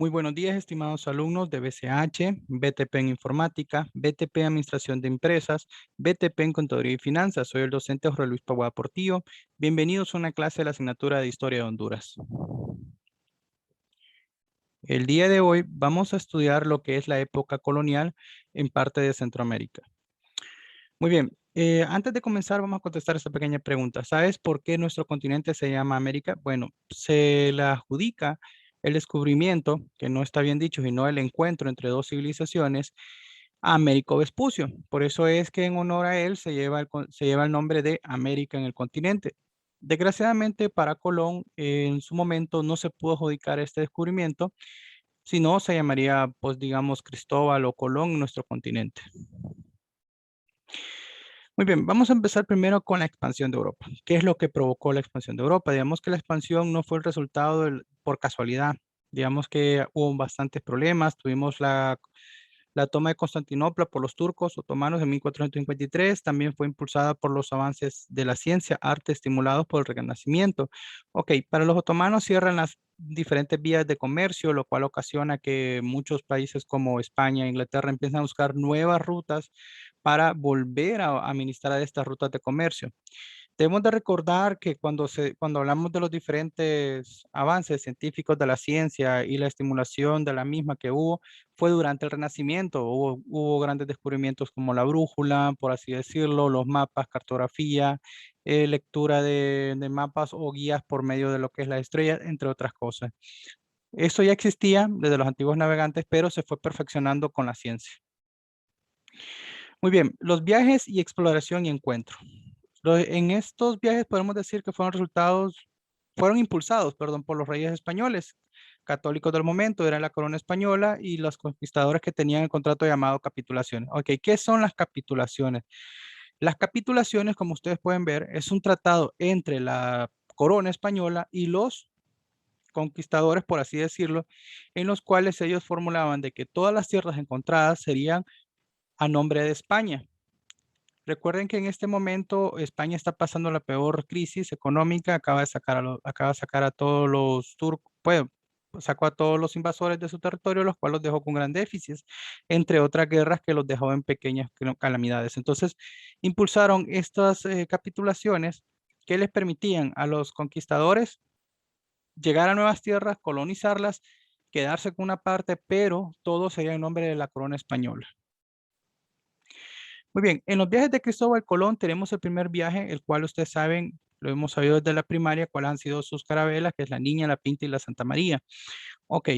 Muy buenos días, estimados alumnos de BCH, BTP en Informática, BTP en Administración de Empresas, BTP en Contaduría y Finanzas. Soy el docente Jorge Luis Pagua Portillo. Bienvenidos a una clase de la asignatura de Historia de Honduras. El día de hoy vamos a estudiar lo que es la época colonial en parte de Centroamérica. Muy bien, antes de comenzar vamos a contestar esta pequeña pregunta. ¿Sabes por qué nuestro continente se llama América? Bueno, se le adjudica el descubrimiento, que no está bien dicho, sino el encuentro entre dos civilizaciones, a Américo Vespucio. Por eso es que en honor a él se lleva el nombre de América en el continente. Desgraciadamente para Colón, en su momento no se pudo adjudicar este descubrimiento, sino se llamaría, pues digamos, Cristóbal o Colón en nuestro continente. Muy bien, vamos a empezar primero con la expansión de Europa. ¿Qué es lo que provocó la expansión de Europa? Digamos que la expansión no fue el resultado por casualidad. Digamos que hubo bastantes problemas. Tuvimos la toma de Constantinopla por los turcos otomanos en 1453. También fue impulsada por los avances de la ciencia, arte estimulados por el Renacimiento. Ok, para los otomanos cierran las diferentes vías de comercio, lo cual ocasiona que muchos países como España e Inglaterra empiezan a buscar nuevas rutas para volver a administrar estas rutas de comercio. Debemos de recordar que cuando hablamos de los diferentes avances científicos de la ciencia y la estimulación de la misma que hubo, fue durante el Renacimiento. Hubo grandes descubrimientos como la brújula, por así decirlo, los mapas, cartografía, lectura de mapas o guías por medio de lo que es la estrella, entre otras cosas. Esto ya existía desde los antiguos navegantes, pero se fue perfeccionando con la ciencia. Muy bien, los viajes y exploración y encuentro. En estos viajes podemos decir que fueron impulsados, perdón, por los reyes españoles, católicos del momento, era la corona española y los conquistadores que tenían el contrato llamado capitulaciones. Ok, ¿qué son las capitulaciones? Las capitulaciones, como ustedes pueden ver, es un tratado entre la corona española y los conquistadores, por así decirlo, en los cuales ellos formulaban de que todas las tierras encontradas serían a nombre de España. Recuerden que en este momento España está pasando la peor crisis económica, acaba de sacar a todos los turcos, pues sacó a todos los invasores de su territorio, los cuales los dejó con gran déficit, entre otras guerras que los dejó en pequeñas calamidades. Entonces, impulsaron estas capitulaciones que les permitían a los conquistadores llegar a nuevas tierras, colonizarlas, quedarse con una parte, pero todo sería en nombre de la corona española. Muy bien, en los viajes de Cristóbal Colón tenemos el primer viaje, el cual ustedes saben, lo hemos sabido desde la primaria, cuáles han sido sus carabelas, que es la Niña, la Pinta y la Santa María. Ok,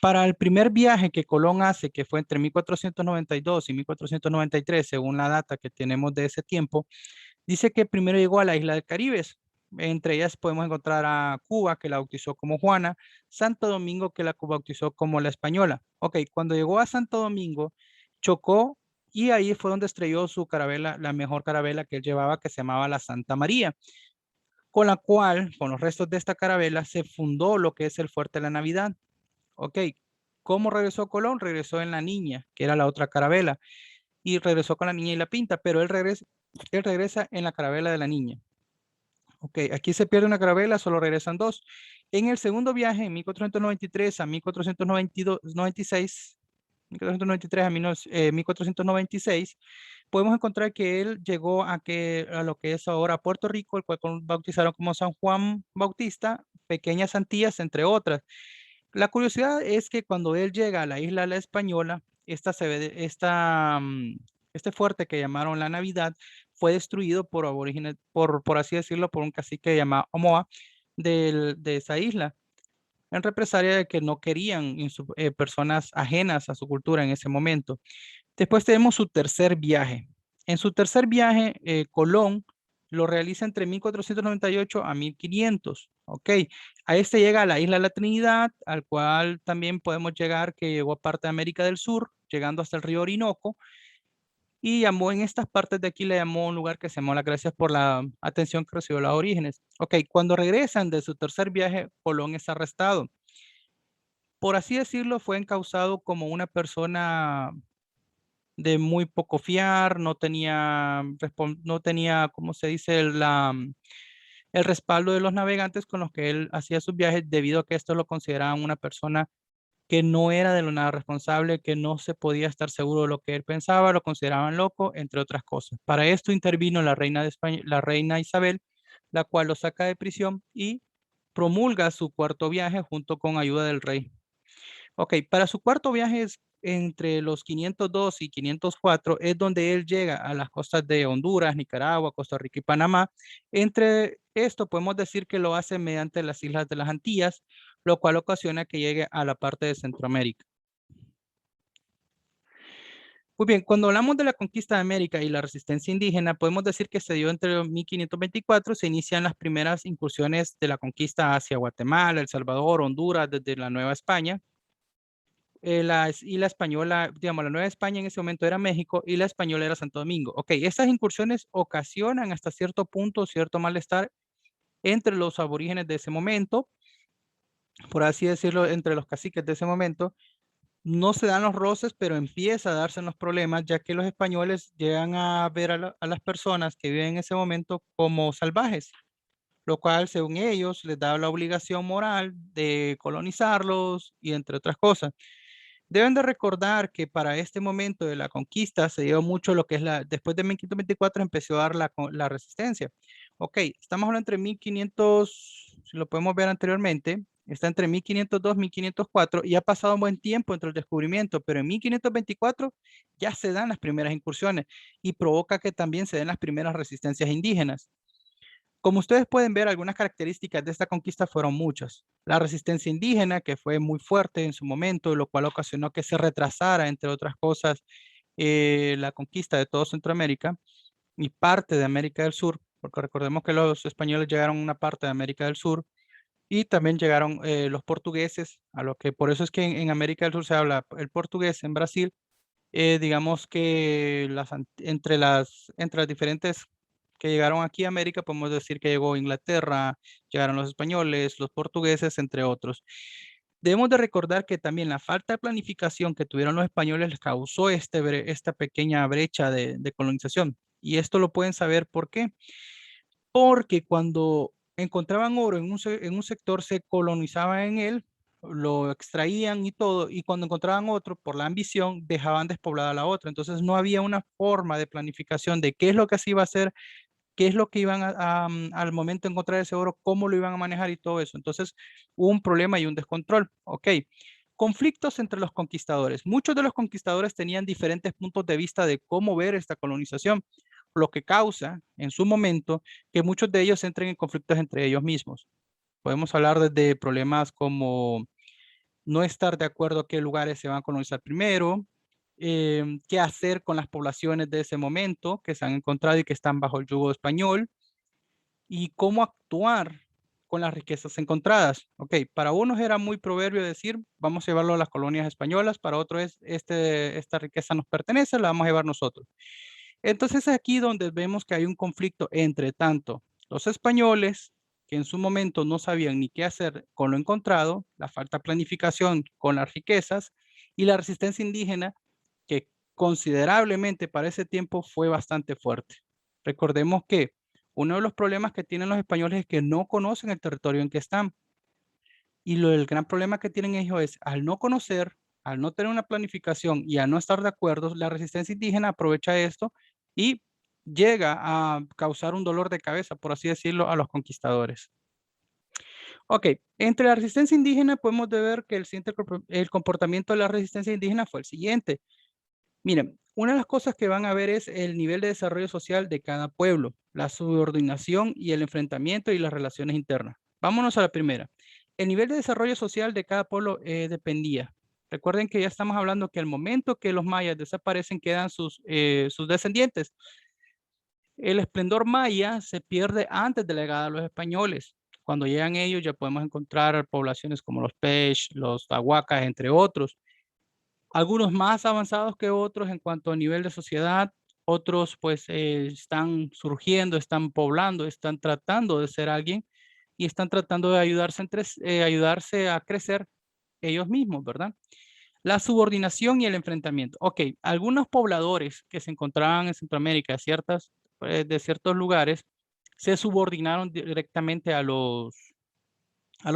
para el primer viaje que Colón hace, que fue entre 1492 y 1493, según la data que tenemos de ese tiempo, dice que primero llegó a la isla de Caribes. Entre ellas podemos encontrar a Cuba, que la bautizó como Juana, Santo Domingo, que la bautizó como la Española. Ok, cuando llegó a Santo Domingo, chocó y ahí fue donde estrelló su carabela, la mejor carabela que él llevaba, que se llamaba la Santa María, con la cual, con los restos de esta carabela, se fundó lo que es el Fuerte de la Navidad. Ok, ¿cómo regresó Colón? Regresó en la Niña, que era la otra carabela, y regresó con la Niña y la Pinta, pero él regresa en la carabela de la Niña. Ok, aquí se pierde una carabela, solo regresan dos. En el segundo viaje, en 1493 a 1496, 1493 a 1496, podemos encontrar que él llegó a lo que es ahora Puerto Rico, el cual bautizaron como San Juan Bautista, Pequeñas Antillas, entre otras. La curiosidad es que cuando él llega a la isla La Española, este fuerte que llamaron la Navidad fue destruido por aborígenes, por así decirlo, por un cacique llamado Omoa de esa isla, en represalia de que no querían personas ajenas a su cultura en ese momento. Después tenemos su tercer viaje. En su tercer viaje, Colón lo realiza entre 1498 a 1500. Ok, a este llega a la isla de la Trinidad, al cual también podemos llegar, que llegó a parte de América del Sur, llegando hasta el río Orinoco, y llamó en estas partes de aquí, le llamó un lugar que se llamó Las Gracias por la atención que recibió los orígenes. Ok, cuando regresan de su tercer viaje, Colón es arrestado. Por así decirlo, fue encausado como una persona de muy poco fiar, no tenía, ¿cómo se dice? El respaldo de los navegantes con los que él hacía sus viajes, debido a que esto lo consideraban una persona que no era de lo nada responsable, que no se podía estar seguro de lo que él pensaba, lo consideraban loco, entre otras cosas. Para esto intervino la reina de España, la reina Isabel, la cual lo saca de prisión y promulga su cuarto viaje junto con ayuda del rey. Ok, para su cuarto viaje es entre los 502 y 504, es donde él llega a las costas de Honduras, Nicaragua, Costa Rica y Panamá. Entre esto podemos decir que lo hace mediante las islas de las Antillas, lo cual ocasiona que llegue a la parte de Centroamérica. Muy bien, cuando hablamos de la conquista de América y la resistencia indígena, podemos decir que se dio entre 1524, se inician las primeras incursiones de la conquista hacia Guatemala, El Salvador, Honduras, desde la Nueva España. La isla española, digamos, la Nueva España en ese momento era México y la española era Santo Domingo. Ok, estas incursiones ocasionan hasta cierto punto cierto malestar entre los aborígenes de ese momento, por así decirlo, entre los caciques de ese momento. No se dan los roces, pero empieza a darse los problemas, ya que los españoles llegan a ver a las personas que viven en ese momento como salvajes, lo cual, según ellos, les da la obligación moral de colonizarlos y entre otras cosas. Deben de recordar que para este momento de la conquista se dio mucho lo que es después de 1524 empezó a dar la resistencia. Ok, estamos hablando entre 1500, si lo podemos ver anteriormente, está entre 1502 y 1504 y ha pasado un buen tiempo entre el descubrimiento, pero en 1524 ya se dan las primeras incursiones y provoca que también se den las primeras resistencias indígenas. Como ustedes pueden ver, algunas características de esta conquista fueron muchas. La resistencia indígena, que fue muy fuerte en su momento, lo cual ocasionó que se retrasara, entre otras cosas, la conquista de todo Centroamérica y parte de América del Sur, porque recordemos que los españoles llegaron a una parte de América del Sur y también llegaron los portugueses, a lo que por eso es que en América del Sur se habla el portugués, en Brasil, digamos que entre las diferentes que llegaron aquí a América, podemos decir que llegó Inglaterra, llegaron los españoles, los portugueses, entre otros. Debemos de recordar que también la falta de planificación que tuvieron los españoles les causó esta pequeña brecha de colonización. Y esto lo pueden saber por qué. Porque cuando encontraban oro en un sector, se colonizaban en él, lo extraían y todo, y cuando encontraban otro, por la ambición, dejaban despoblada la otra. Entonces no había una forma de planificación de qué es lo que se iba a hacer, qué es lo que iban al momento de encontrar ese oro, cómo lo iban a manejar y todo eso. Entonces hubo un problema y un descontrol. Ok. Conflictos entre los conquistadores. Muchos de los conquistadores tenían diferentes puntos de vista de cómo ver esta colonización, lo que causa en su momento que muchos de ellos entren en conflictos entre ellos mismos. Podemos hablar desde problemas como no estar de acuerdo qué lugares se van a colonizar primero, qué hacer con las poblaciones de ese momento que se han encontrado y que están bajo el yugo español, y cómo actuar con las riquezas encontradas. Ok, para unos era muy proverbio decir, vamos a llevarlo a las colonias españolas, para otros es, esta riqueza nos pertenece, la vamos a llevar nosotros. Entonces es aquí donde vemos que hay un conflicto entre tanto los españoles, que en su momento no sabían ni qué hacer con lo encontrado, la falta de planificación con las riquezas, y la resistencia indígena, que considerablemente para ese tiempo fue bastante fuerte. Recordemos que uno de los problemas que tienen los españoles es que no conocen el territorio en que están. Y el gran problema que tienen ellos es, al no conocer, al no tener una planificación y al no estar de acuerdo, la resistencia indígena aprovecha esto y llega a causar un dolor de cabeza, por así decirlo, a los conquistadores. Ok, entre la resistencia indígena podemos ver que el comportamiento de la resistencia indígena fue el siguiente. Miren, una de las cosas que van a ver es el nivel de desarrollo social de cada pueblo, la subordinación y el enfrentamiento y las relaciones internas. Vámonos a la primera. El nivel de desarrollo social de cada pueblo dependía. Recuerden que ya estamos hablando que al momento que los mayas desaparecen, quedan sus descendientes. El esplendor maya se pierde antes de la llegada de los españoles. Cuando llegan ellos ya podemos encontrar poblaciones como los Pech, los Tahuacas, entre otros, algunos más avanzados que otros en cuanto a nivel de sociedad, otros pues están surgiendo, están poblando, están tratando de ser alguien y están tratando de ayudarse a crecer ellos mismos, ¿verdad? La subordinación y el enfrentamiento. Ok, algunos pobladores que se encontraban en Centroamérica, de ciertos lugares, se subordinaron directamente a los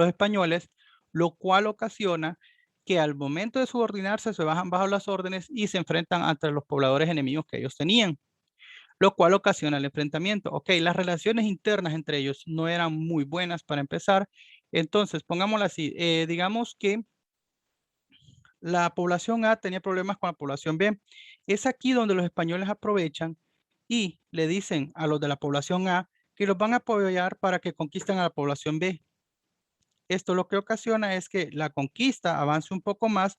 españoles, lo cual ocasiona que al momento de subordinarse se bajan bajo las órdenes y se enfrentan ante los pobladores enemigos que ellos tenían, lo cual ocasiona el enfrentamiento. Ok, las relaciones internas entre ellos no eran muy buenas para empezar. Entonces, pongámoslo así, digamos que la población A tenía problemas con la población B. Es aquí donde los españoles aprovechan y le dicen a los de la población A que los van a apoyar para que conquisten a la población B. Esto lo que ocasiona es que la conquista avance un poco más,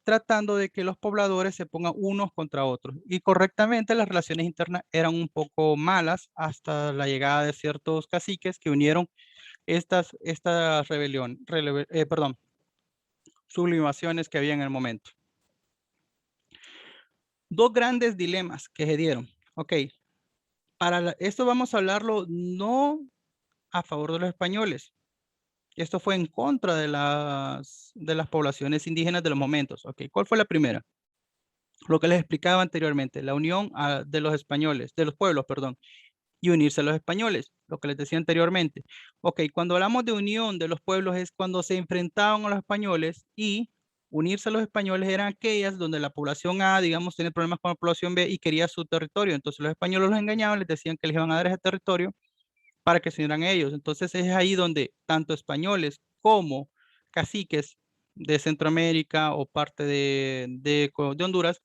tratando de que los pobladores se pongan unos contra otros. Y correctamente las relaciones internas eran un poco malas hasta la llegada de ciertos caciques que unieron estas sublimaciones que había en el momento. Dos grandes dilemas que se dieron. Ok, esto vamos a hablarlo no a favor de los españoles. Esto fue en contra de las poblaciones indígenas de los momentos. Ok, ¿cuál fue la primera? Lo que les explicaba anteriormente, la unión de los españoles, de los pueblos, perdón, y unirse a los españoles, lo que les decía anteriormente. Ok, cuando hablamos de unión de los pueblos es cuando se enfrentaban a los españoles y unirse a los españoles eran aquellas donde la población A, digamos, tiene problemas con la población B y quería su territorio. Entonces los españoles los engañaban, les decían que les iban a dar ese territorio para que se unieran ellos. Entonces es ahí donde tanto españoles como caciques de Centroamérica o parte de Honduras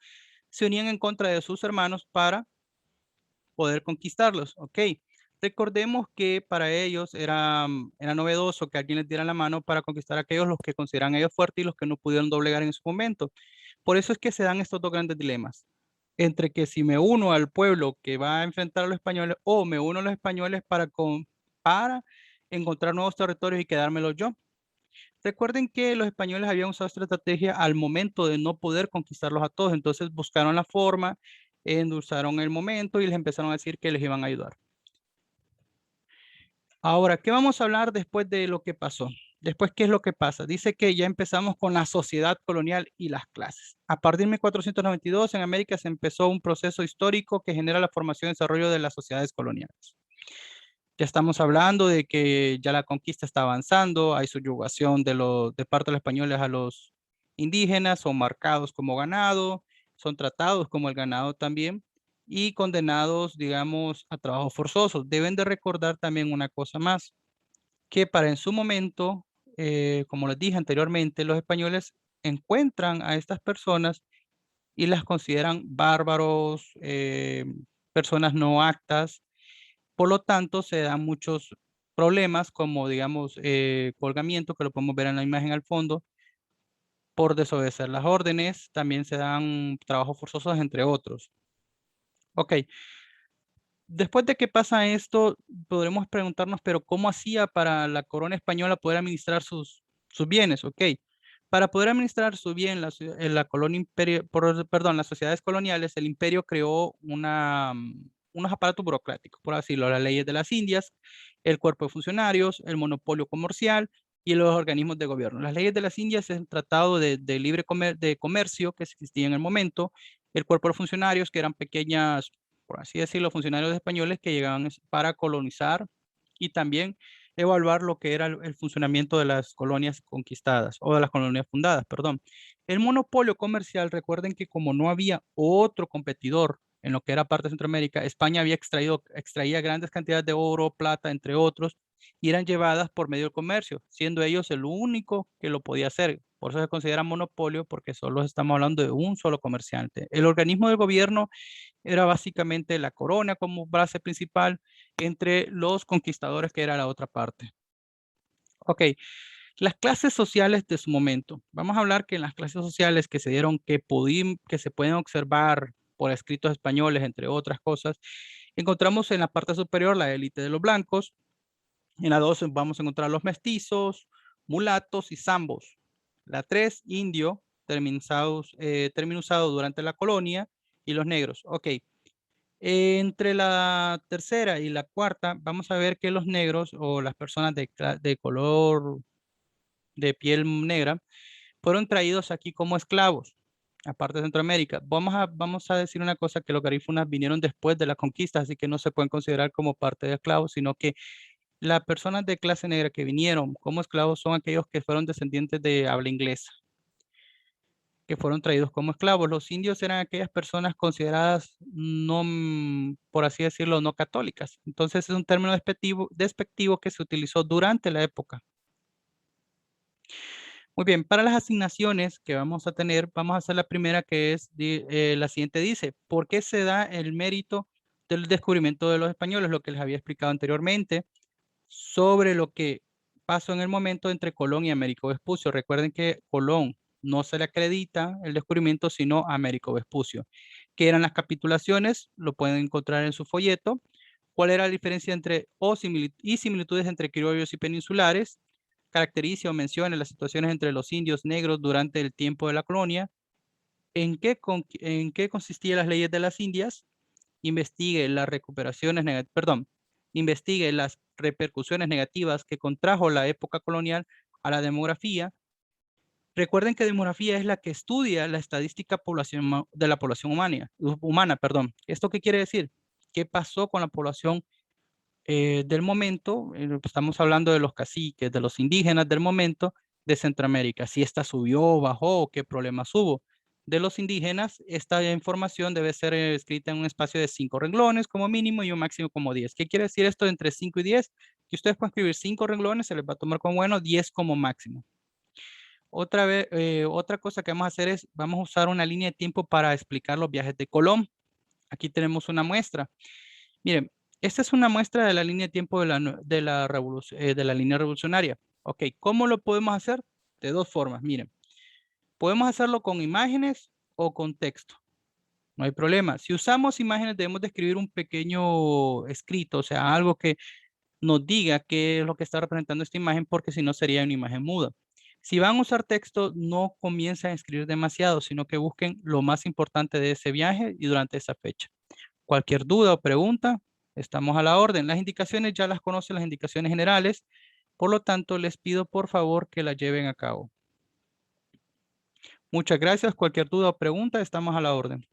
se unían en contra de sus hermanos para poder conquistarlos. Ok, recordemos que para ellos era novedoso que alguien les diera la mano para conquistar a aquellos los que consideran ellos fuertes y los que no pudieron doblegar en su momento. Por eso es que se dan estos dos grandes dilemas entre que si me uno al pueblo que va a enfrentar a los españoles o me uno a los españoles para encontrar nuevos territorios y quedármelos yo. Recuerden que los españoles habían usado esta estrategia al momento de no poder conquistarlos a todos, entonces buscaron la forma, endulzaron el momento y les empezaron a decir que les iban a ayudar. Ahora, ¿qué vamos a hablar después de lo que pasó? Después, ¿qué es lo que pasa? Dice que ya empezamos con la sociedad colonial y las clases. A partir de 1492 en América se empezó un proceso histórico que genera la formación y desarrollo de las sociedades coloniales. Ya estamos hablando de que ya la conquista está avanzando, hay subyugación de parte de los españoles a los indígenas, son marcados como ganado, son tratados como el ganado también y condenados, digamos, a trabajos forzosos. Deben de recordar también una cosa más, que para en su momento, como les dije anteriormente, los españoles encuentran a estas personas y las consideran bárbaros, personas no aptas. Por lo tanto, se dan muchos problemas como, digamos, colgamiento, que lo podemos ver en la imagen al fondo, por desobedecer las órdenes. También se dan trabajos forzosos, entre otros. Ok, después de que pasa esto, podremos preguntarnos, pero ¿cómo hacía para la corona española poder administrar sus bienes? Ok, para poder administrar su bien, la colonia imperio, perdón, las sociedades coloniales, el imperio creó unos aparatos burocráticos, por así decirlo, las leyes de las Indias, el cuerpo de funcionarios, el monopolio comercial y los organismos de gobierno. Las leyes de las Indias es el tratado de libre de comercio que existía en el momento, el cuerpo de funcionarios, que eran pequeñas, por así decirlo, funcionarios españoles que llegaban para colonizar y también evaluar lo que era el funcionamiento de las colonias conquistadas o de las colonias fundadas, perdón. El monopolio comercial, recuerden que como no había otro competidor en lo que era parte de Centroamérica, España extraía grandes cantidades de oro, plata, entre otros, y eran llevadas por medio del comercio, siendo ellos el único que lo podía hacer. Por eso se considera monopolio, porque solo estamos hablando de un solo comerciante. El organismo del gobierno era básicamente la corona como base principal entre los conquistadores, que era la otra parte. Ok, las clases sociales de su momento. Vamos a hablar que en las clases sociales que se dieron, que se pueden observar por escritos españoles, entre otras cosas, encontramos en la parte superior la élite de los blancos, en la 2 vamos a encontrar los mestizos, mulatos y zambos. La 3, indio, término usado durante la colonia, y los negros. Ok, entre la tercera y la cuarta, vamos a ver que los negros o las personas de color de piel negra fueron traídos aquí como esclavos, aparte de Centroamérica. Vamos a decir una cosa, que los garífunas vinieron después de la conquista, así que no se pueden considerar como parte de esclavos, sino que las personas de clase negra que vinieron como esclavos son aquellos que fueron descendientes de habla inglesa. que fueron traídos como esclavos. Los indios eran aquellas personas consideradas no, por así decirlo, no católicas. Entonces es un término despectivo que se utilizó durante la época. Muy bien, para las asignaciones que vamos a tener, vamos a hacer la primera que es, la siguiente dice, ¿por qué se da el mérito del descubrimiento de los españoles? Lo que les había explicado anteriormente sobre lo que pasó en el momento entre Colón y Américo Vespucio. Recuerden que Colón no se le acredita el descubrimiento, sino a Américo Vespucio. ¿Qué eran las capitulaciones? Lo pueden encontrar en su folleto. ¿Cuál era la diferencia entre y similitudes entre criollos y peninsulares? Caracteriza o menciona las situaciones entre los indios negros durante el tiempo de la colonia. ¿En qué consistían las leyes de las Indias? Investigue las investigue las repercusiones negativas que contrajo la época colonial a la demografía. Recuerden que demografía es la que estudia la estadística de la población humana, perdón. ¿Esto qué quiere decir? ¿Qué pasó con la población del momento? Estamos hablando de los caciques, de los indígenas del momento de Centroamérica. Si esta subió, bajó, qué problemas hubo. De los indígenas, esta información debe ser escrita en un espacio de 5 renglones como mínimo y un máximo como 10. ¿Qué quiere decir esto entre 5 y 10? Que ustedes pueden escribir 5 renglones, se les va a tomar como bueno, 10 como máximo. Otra cosa que vamos a hacer es, vamos a usar una línea de tiempo para explicar los viajes de Colón. Aquí tenemos una muestra. Miren, esta es una muestra de la línea de tiempo de la línea revolucionaria. Ok, ¿cómo lo podemos hacer? De dos formas, miren. Podemos hacerlo con imágenes o con texto. No hay problema. Si usamos imágenes, debemos de escribir un pequeño escrito, o sea, algo que nos diga qué es lo que está representando esta imagen, porque si no sería una imagen muda. Si van a usar texto, no comiencen a escribir demasiado, sino que busquen lo más importante de ese viaje y durante esa fecha. Cualquier duda o pregunta, estamos a la orden. Las indicaciones ya las conocen, las indicaciones generales. Por lo tanto, les pido por favor que las lleven a cabo. Muchas gracias. Cualquier duda o pregunta, estamos a la orden.